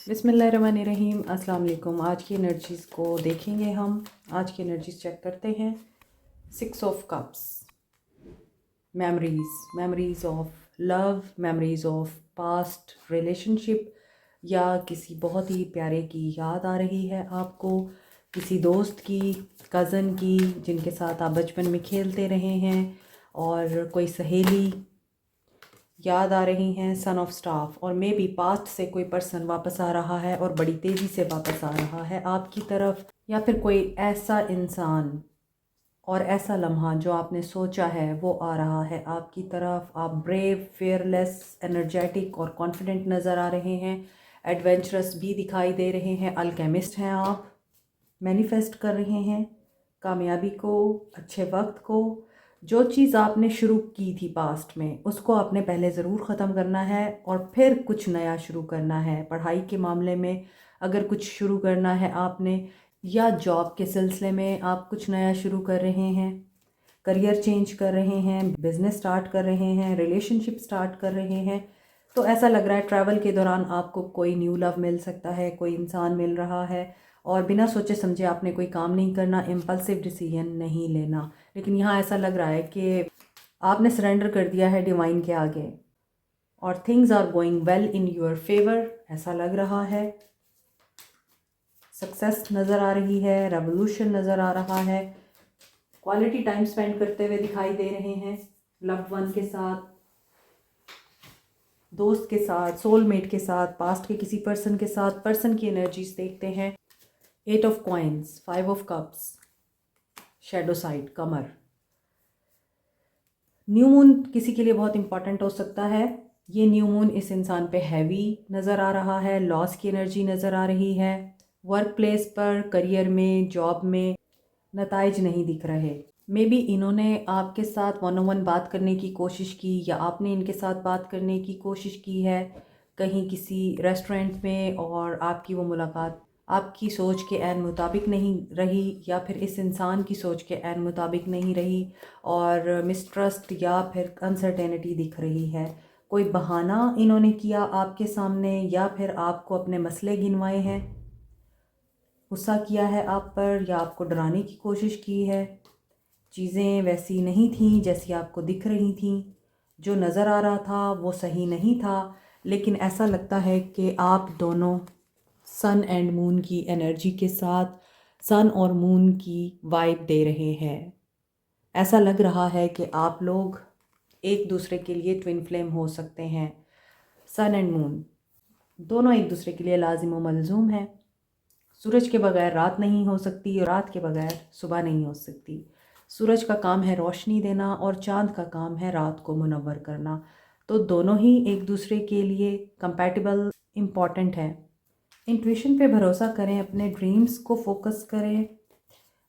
बिस्मिल्लाहिर्रहमानिर्रहीम। अस्सलाम वालेकुम। आज की एनर्जीज़ को देखेंगे हम। आज की एनर्जीज़ चेक करते हैं। 6 of cups, memories of love, memories of past relationship, या किसी बहुत ही प्यारे की याद आ रही है आपको, किसी दोस्त की, कज़न की, जिनके साथ आप बचपन में खेलते रहे हैं, और कोई सहेली याद आ रही हैं। सन ऑफ स्टाफ, और मे बी पास्ट से कोई पर्सन वापस आ रहा है और बड़ी तेज़ी से वापस आ रहा है आपकी तरफ, या फिर कोई ऐसा इंसान और ऐसा लम्हा जो आपने सोचा है वो आ रहा है आपकी तरफ। आप ब्रेव, फियरलेस, एनर्जेटिक और कॉन्फिडेंट नज़र आ रहे हैं। एडवेंचरस भी दिखाई दे रहे हैं। अल्केमिस्ट हैं आप। मैनिफेस्ट कर रहे हैं कामयाबी को, अच्छे वक्त को। जो चीज़ आपने शुरू की थी पास्ट में, उसको आपने पहले ज़रूर ख़त्म करना है और फिर कुछ नया शुरू करना है। पढ़ाई के मामले में अगर कुछ शुरू करना है आपने, या जॉब के सिलसिले में आप कुछ नया शुरू कर रहे हैं, करियर चेंज कर रहे हैं, बिज़नेस स्टार्ट कर रहे हैं, रिलेशनशिप स्टार्ट कर रहे हैं, तो ऐसा लग रहा है ट्रैवल के दौरान आपको कोई न्यू लव मिल सकता है, कोई इंसान मिल रहा है, और बिना सोचे समझे आपने कोई काम नहीं करना, इम्पल्सिव डिसीजन नहीं लेना। लेकिन यहाँ ऐसा लग रहा है कि आपने सरेंडर कर दिया है डिवाइन के आगे, और things are going well in your favour, ऐसा लग रहा है। सक्सेस नज़र आ रही है, रेवोल्यूशन नज़र आ रहा है। क्वालिटी टाइम स्पेंड करते हुए दिखाई दे रहे हैं, लव्ड वन के साथ, दोस्त के साथ, सोलमेट के साथ, पास्ट के किसी पर्सन के साथ। पर्सन की एनर्जीज देखते हैं। 8 of coins, 5 of cups, shadow side, Qamar. New moon किसी के लिए बहुत इंपॉर्टेंट हो सकता है। ये न्यू मून इस इंसान पे हैवी नज़र आ रहा है, लॉस की एनर्जी नज़र आ रही है। वर्क प्लेस पर, करियर में, जॉब में नताइज नहीं दिख रहे। मे बी इन्होंने आपके साथ वन ऑन वन बात करने की कोशिश की, या आपने इनके साथ बात करने की कोशिश की है कहीं किसी रेस्टोरेंट में, और आपकी वो मुलाकात आपकी सोच के ऐन मुताबिक नहीं रही, या फिर इस इंसान की सोच के ऐन मुताबिक नहीं रही, और मिसट्रस्ट या फिर अनसर्टेनिटी दिख रही है। कोई बहाना इन्होंने किया आपके सामने, या फिर आपको अपने मसले गिनवाए हैं, गुस्सा किया है आप पर, या आपको डराने की कोशिश की है। चीज़ें वैसी नहीं थीं जैसी आपको दिख रही थीं। जो नज़र आ रहा था वो सही नहीं था। लेकिन ऐसा लगता है कि आप दोनों सन एंड मून की एनर्जी के साथ सन और मून की वाइब दे रहे हैं। ऐसा लग रहा है कि आप लोग एक दूसरे के लिए ट्विन फ्लेम हो सकते हैं। सन एंड मून दोनों एक दूसरे के लिए लाजिम व मलजूम है। सूरज के बगैर रात नहीं हो सकती, और रात के बगैर सुबह नहीं हो सकती। सूरज का काम है रोशनी देना, और चाँद का काम है रात को मुनव्वर करना। तो दोनों ही एक दूसरे के लिए कंपैटिबल इम्पॉर्टेंट है। इंट्यूशन पे भरोसा करें, अपने ड्रीम्स को फोकस करें।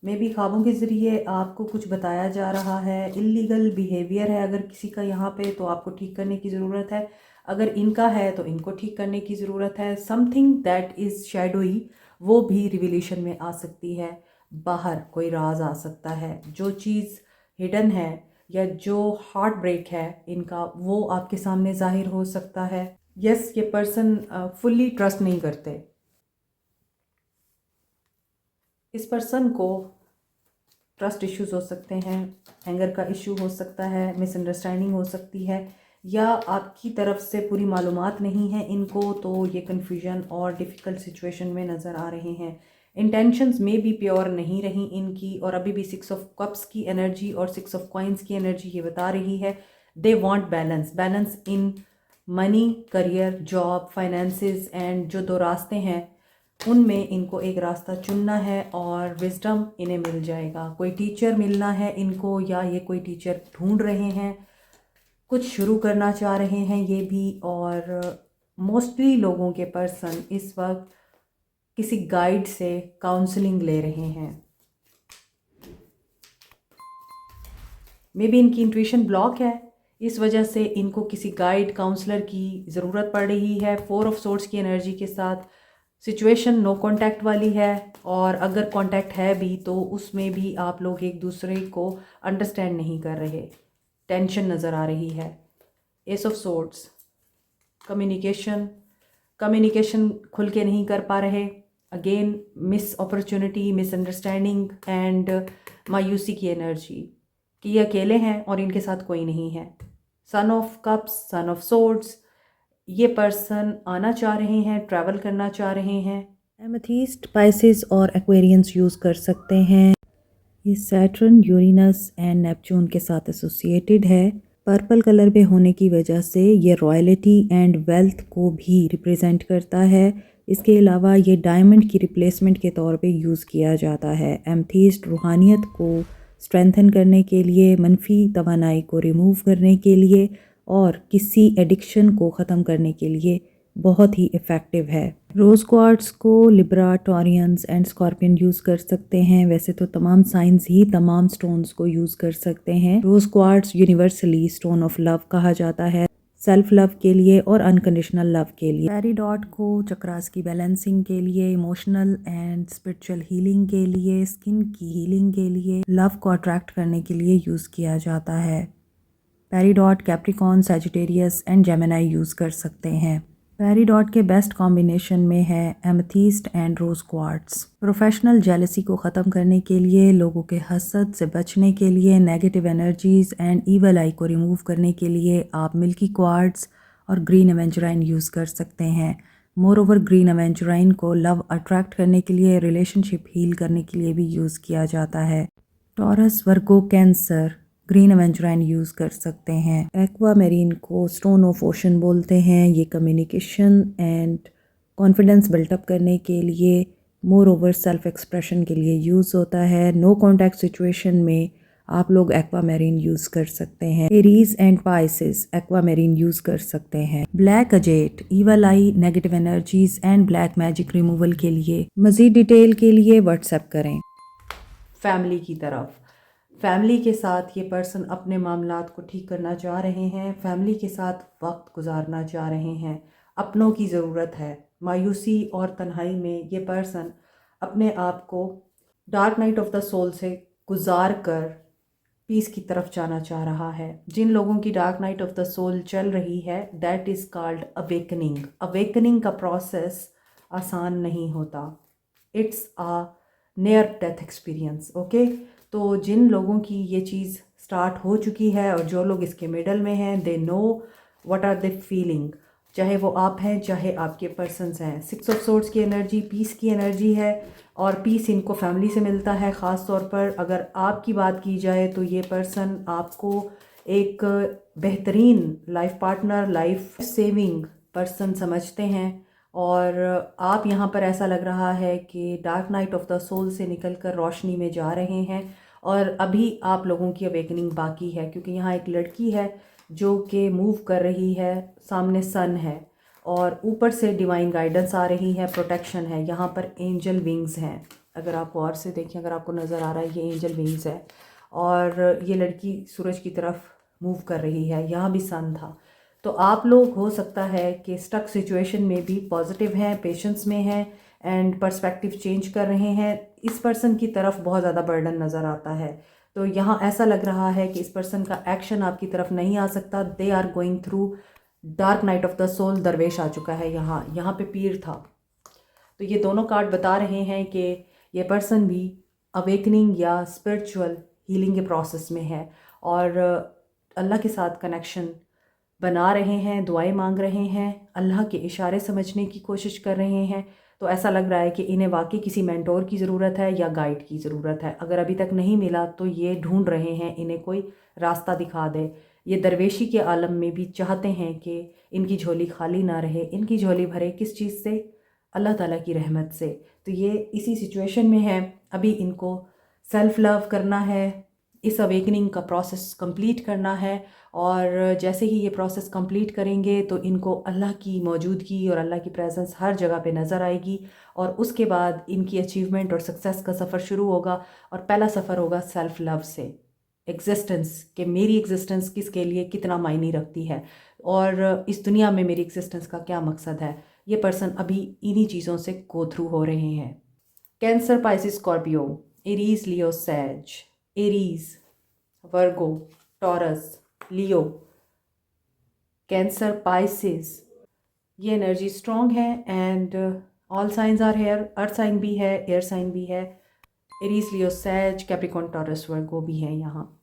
मे बी ख्वाबों के ज़रिए आपको कुछ बताया जा रहा है। इल्लीगल बिहेवियर है अगर किसी का यहाँ पे, तो आपको ठीक करने की ज़रूरत है। अगर इनका है तो इनको ठीक करने की ज़रूरत है। समथिंग दैट इज़ शैडोई, वो भी रिविलेशन में आ सकती है। बाहर कोई राज आ सकता है। जो चीज़ हिडन है या जो हार्ट ब्रेक है इनका, वो आपके सामने ज़ाहिर हो सकता है। यस, ये पर्सन फुल्ली ट्रस्ट नहीं करते। इस पर्सन को ट्रस्ट इश्यूज हो सकते हैं, एंगर का इशू हो सकता है, मिसअंडरस्टैंडिंग हो सकती है, या आपकी तरफ से पूरी मालूमात नहीं है इनको, तो ये कन्फ्यूजन और डिफ़िकल्ट सिचुएशन में नज़र आ रहे हैं। इंटेंशंस में भी प्योर नहीं रही इनकी, और अभी भी 6 ऑफ कप्स की एनर्जी और 6 ऑफ कॉइंस की एनर्जी ये बता रही है they want balance. Balance in money, career, job, finances, and जो दो रास्ते हैं उनमें इनको एक रास्ता चुनना है, और विजडम इन्हें मिल जाएगा। कोई टीचर मिलना है इनको, या ये कोई टीचर ढूंढ रहे हैं, कुछ शुरू करना चाह रहे हैं ये भी। और मोस्टली लोगों के पर्सन इस वक्त किसी गाइड से काउंसलिंग ले रहे हैं। मे बी इनकी इंट्यूशन ब्लॉक है, इस वजह से इनको किसी गाइड, काउंसलर की ज़रूरत पड़ रही है। 4 ऑफ सोर्ड्स की एनर्जी के साथ सिचुएशन नो कांटेक्ट वाली है, और अगर कांटेक्ट है भी तो उसमें भी आप लोग एक दूसरे को अंडरस्टैंड नहीं कर रहे। टेंशन नज़र आ रही है। S of swords, communication, communication खुल के नहीं कर पा रहे, again miss opportunity, misunderstanding and मायूसी की एनर्जी कि ये अकेले हैं और इनके साथ कोई नहीं है। Son of cups, son of swords, ये पर्सन आना चाह रहे हैं, ट्रैवल करना चाह रहे हैं। एमेथीस्ट, पाइसिस और एक्वेरियंस यूज़ कर सकते हैं। ये सैटर्न, यूरेनस एंड नेपच्यून के साथ एसोसिएटेड है। पर्पल कलर में होने की वजह से ये रॉयल्टी एंड वेल्थ को भी रिप्रेजेंट करता है। इसके अलावा ये डायमंड की रिप्लेसमेंट के तौर पे यूज़ किया जाता है। एमेथिस्ट रूहानियत को स्ट्रेंथन करने के लिए, मनफी तवानाई को रिमूव करने के लिए और किसी एडिक्शन को ख़त्म करने के लिए बहुत ही इफ़ेक्टिव है। रोज़ क्वार्ट्स को Libra, Taureans and scorpion use कर सकते हैं। वैसे तो तमाम साइंस ही तमाम स्टोन्स को यूज़ कर सकते हैं। Rose quartz universally stone of love कहा जाता है, सेल्फ लव के लिए और अनकंडीशनल लव के लिए। पेरिडॉट को चक्रास की बैलेंसिंग के लिए, इमोशनल एंड स्पिरिचुअल हीलिंग के लिए, स्किन की हीलिंग के लिए, लव को अट्रैक्ट करने के लिए यूज़ किया जाता है। Peridot Capricorn, Sagittarius and Gemini use कर सकते हैं। पेरिडॉट के बेस्ट कॉम्बिनेशन में है amethyst and rose quartz. Professional jealousy को ख़त्म करने के लिए, लोगों के हसद से बचने के लिए, नेगेटिव एनर्जीज़ एंड ईवल आई को रिमूव करने के लिए आप मिल्की क्वार्ट्स और ग्रीन एवेंजराइन यूज़ कर सकते हैं। मोर ओवर ग्रीन एवेंजराइन को लव अट्रैक्ट करने के लिए, रिलेशनशिप हील करने के लिए भी यूज़ किया जाता है। टॉरस, वर्गो, कैंसर ग्रीन एवेंजराइन यूज़ कर सकते हैं। एक्वा मेरीन को स्टोन ऑफ ओशन बोलते हैं। ये कम्युनिकेशन एंड कॉन्फिडेंस बिल्टअप करने के लिए, मोर ओवर सेल्फ एक्सप्रेशन के लिए यूज़ होता है। नो कॉन्टैक्ट सिचुएशन में आप लोग एक्वा मेरीन यूज़ कर सकते हैं। Aries and Pisces aqua marine use कर सकते हैं। Black अजेट, evil I, negative energies and black magic removal के लिए। मज़ीद डिटेल के लिए व्हाट्सएप करें। फैमिली की तरफ, फैमिली के साथ ये पर्सन अपने मामलात को ठीक करना चाह रहे हैं, फैमिली के साथ वक्त गुजारना चाह रहे हैं, अपनों की ज़रूरत है। मायूसी और तन्हाई में ये पर्सन अपने आप को dark night of the soul से गुजार कर पीस की तरफ जाना चाह रहा है। जिन लोगों की dark night of the soul चल रही है, that is called awakening. Awakening का प्रोसेस आसान नहीं होता, it's a near death experience. Okay, तो जिन लोगों की ये चीज़ स्टार्ट हो चुकी है और जो लोग इसके मिडल में हैं, they know what are they feeling, चाहे वो आप हैं चाहे आपके पर्सन्स हैं। 6 ऑफ सोर्ड्स की एनर्जी पीस की एनर्जी है और पीस इनको फैमिली से मिलता है। ख़ास तौर पर अगर आपकी बात की जाए तो ये पर्सन आपको एक बेहतरीन life partner, life saving person समझते हैं और आप यहाँ पर ऐसा लग रहा है कि dark night of the soul से निकलकर रोशनी में जा रहे हैं और अभी आप लोगों की अवेकनिंग बाकी है, क्योंकि यहाँ एक लड़की है जो कि मूव कर रही है, सामने सन है और ऊपर से डिवाइन गाइडेंस आ रही है, प्रोटेक्शन है। यहाँ पर एंजल विंग्स हैं, अगर आप गौर से देखें, अगर आपको नज़र आ रहा है ये एंजल विंग्स है और ये लड़की सूरज की तरफ मूव कर रही है। यहाँ भी सन था, तो आप लोग हो सकता है कि स्टक सिचुएशन में भी पॉजिटिव हैं, पेशेंस में हैं एंड पर्सपेक्टिव चेंज कर रहे हैं। इस पर्सन की तरफ बहुत ज़्यादा बर्डन नज़र आता है, तो यहाँ ऐसा लग रहा है कि इस पर्सन का एक्शन आपकी तरफ नहीं आ सकता। They are going through dark night of the soul. दरवेश आ चुका है, यहाँ पे पीर था। तो ये दोनों कार्ड बता रहे हैं कि ये पर्सन भी अवेकनिंग या स्पिरिचुअल हीलिंग के प्रोसेस में है और अल्लाह के साथ कनेक्शन बना रहे हैं, दुआएं मांग रहे हैं, अल्लाह के इशारे समझने की कोशिश कर रहे हैं। तो ऐसा लग रहा है कि इन्हें वाकई किसी मेंटोर की ज़रूरत है या गाइड की ज़रूरत है। अगर अभी तक नहीं मिला तो ये ढूंढ रहे हैं, इन्हें कोई रास्ता दिखा दे। ये दरवेशी के आलम में भी चाहते हैं कि इनकी झोली खाली ना रहे, इनकी झोली भरे किस चीज़ से? अल्लाह ताला की रहमत से। तो ये इसी सिचुएशन में है, अभी इनको सेल्फ़ लव करना है, इस अवेकनिंग का प्रोसेस कंप्लीट करना है और जैसे ही ये प्रोसेस कंप्लीट करेंगे तो इनको अल्लाह की मौजूदगी और अल्लाह की प्रेजेंस हर जगह पे नज़र आएगी और उसके बाद इनकी अचीवमेंट और सक्सेस का सफ़र शुरू होगा। और पहला सफ़र होगा सेल्फ़ लव से, एग्जिस्टेंस, कि मेरी एग्जिस्टेंस किसके लिए कितना मायने रखती है और इस दुनिया में मेरी एग्जिस्टेंस का क्या मकसद है। ये पर्सन अभी इन्हीं चीज़ों से गो थ्रू हो रहे हैं। Cancer, Pisces, Scorpio, Aries, Leo, Sag. Aries, Virgo, Taurus, Leo, Cancer, Pisces, ये एनर्जी स्ट्रॉन्ग है and all signs are here, earth sign भी है, एयर साइन भी है, एरीज, लियो, सैज, कैप्रिकॉर्न, टॉरस, वर्गो भी है यहाँ।